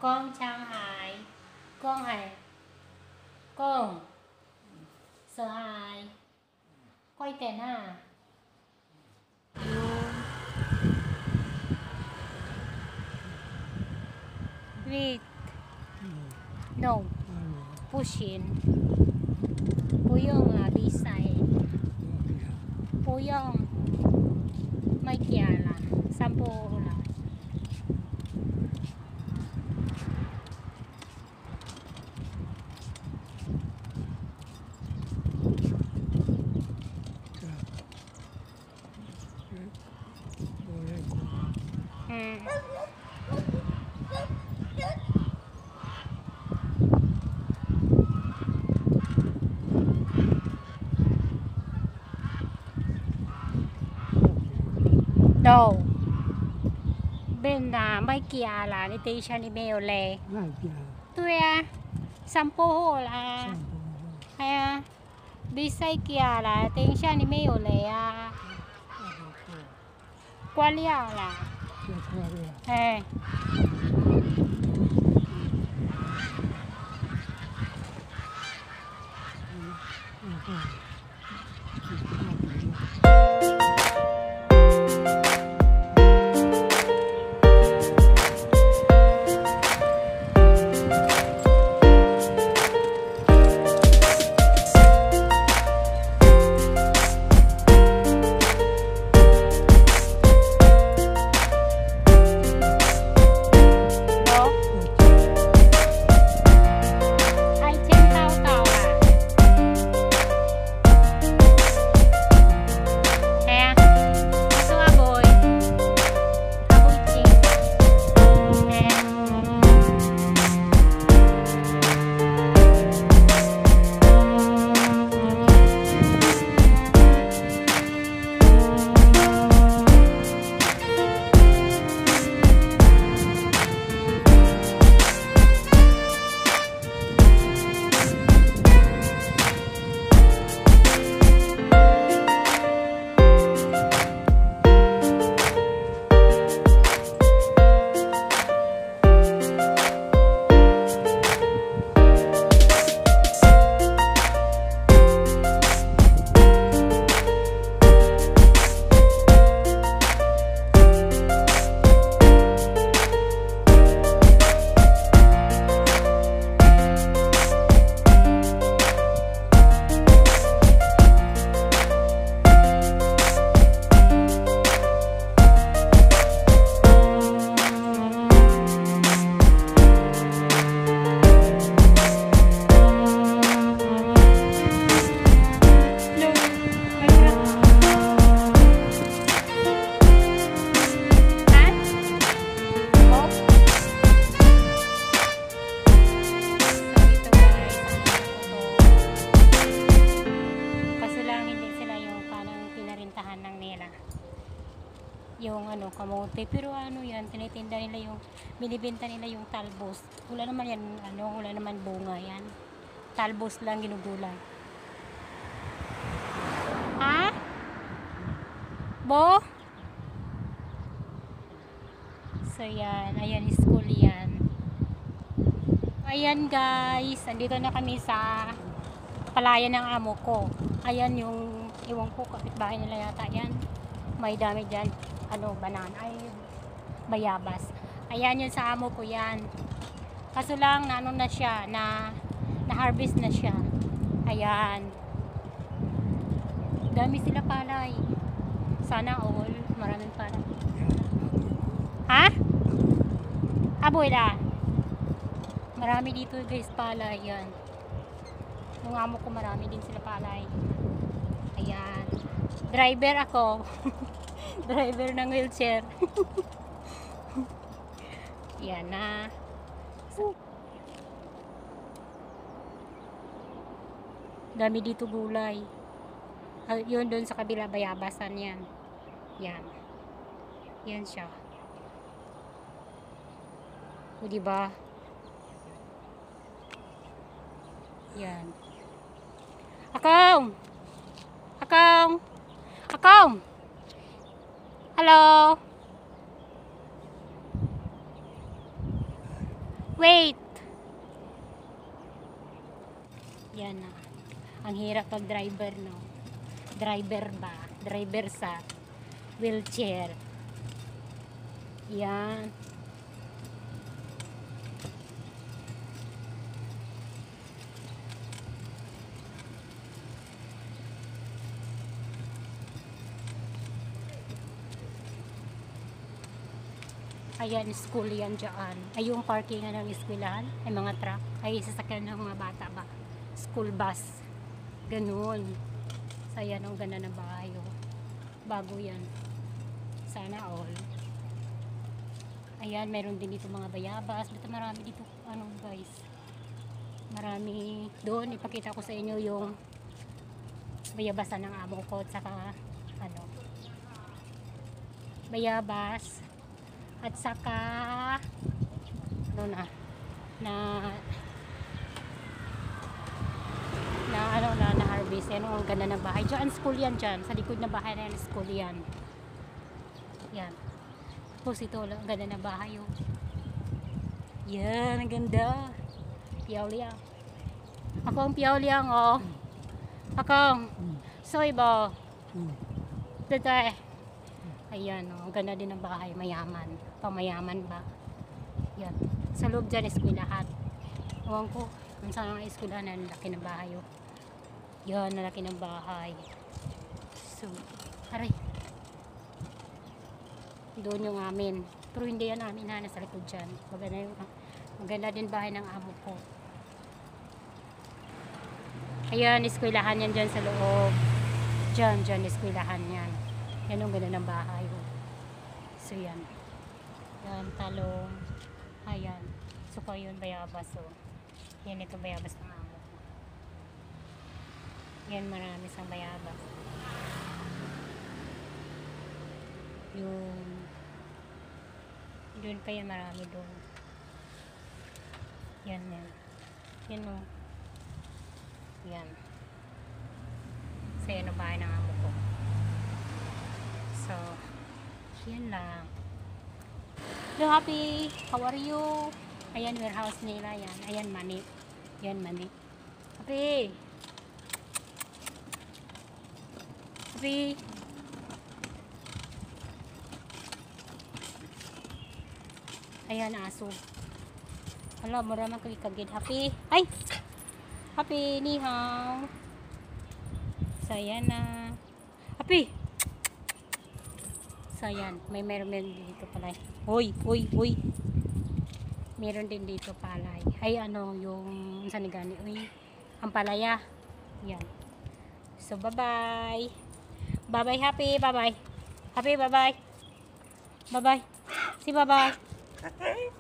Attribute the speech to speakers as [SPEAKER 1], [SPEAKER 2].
[SPEAKER 1] Con Shanghai, con này, con sợ hãi, quay tiền à? Wait, no, pushing, Puyong là đi xài, Puyong, mai kia là sampo là. Đâu bên là mấy kia là đi tây sang đi mèo lè tôi à sampo hồ là hay à đi xây kia là tây sang đi mèo lè à qua lia là hay yung ano kamote, pero ano yan, tinitinda nila yung binibenta nila yung talbos. Wala naman yan, ano, wala naman bunga yan, talbos lang ginugulay. Ha? Bo? So yan, ayan school yan. Ayan guys, andito na kami sa palayan ng amo ko. Ayan yung iwan ko, kapitbahay nila yata yan. May dami dyan, ano, banana, ay bayabas. Ayan yun sa amo ko yan. Kaso lang, na ano na siya, na harvest na siya. Ayan. Dami sila palay. Sana all, maraming palay. Ha? Aboy la. Marami dito guys palay, yan. Yung amo ko marami din sila palay. Ayan. Driver ako. Driver ng wheelchair. Yan na. Dami dito gulay. Yun doon sa kabila bayabasan yan. Yan. Yan siya. O diba? Yan. Akong! Akong! Akong! Hello! Wait! Yan na. Ang hirap pag driver, no? Driver ba? Driver sa wheelchair. Yan. Ayan, school yan dyan. Ay, yung parkingan ng eskwelahan, ay mga truck, ay sasakyan ng mga bata ba? School bus. Ganun. So, ayan, ang ganda ng bahay. Oh. Bago yan. Sana all. Ayan, meron din dito mga bayabas. Dito marami dito, ano guys. Marami doon. Ipakita ko sa inyo yung bayabasan ng amo ko. At saka, ano, bayabas. At saka ano na harvest yan. Ang ganda ng bahay dyan. School yan dyan. Sa likod na bahay na yan, school yan. Yan. Tapos ito, ang ganda ng bahay. Oh. Yan, ang ganda. Piauliang. Ako ang piauliang, oh. Ako. Soy ba? Tatay. Ayan, oh, ang ganda din ng bahay, mayaman. Pamayaman ba? Yan. Sa loob dyan, eskwelahan. Ewan ko, kung saan ang eskwelahan, ang laki ng bahay. Oh. Yan, ang laki ng bahay. So, aray. Doon yung amin. Pero hindi yan amin, ha, nasa likod dyan. Maganda din bahay ng amo ko. Ayan, eskwelahan yan dyan sa loob. Dyan, eskwelahan yan. Yan ang ganda ng bahay. Oh. So, yan. Yan, talong. Ayan. So, ko yun, bayabas. Oh. Yan, ito bayabas ng amo. Yan, marami sang bayabas. Yung doon pa yan, marami doon. Yan. Yan, oh. Yan. So, yan ang bahay ng amo ko. So, yan lang. Hello, Happy! How are you? Ayan, warehouse nila. Yan. Ayan, mani. Yan, mani. Happy! Happy! Ayan, aso. Hala, maraming kagid. Happy! Ay! Happy! Ni hao! So, ayan na. Happy! So, ayan. Meron dito palay. Uy! Meron din dito palay. Ay, ano, yung saan gani? Uy, ang palaya. Yan. So, bye-bye. Bye-bye, Happy. Bye-bye. Happy, bye-bye. Bye-bye. Si bye-bye.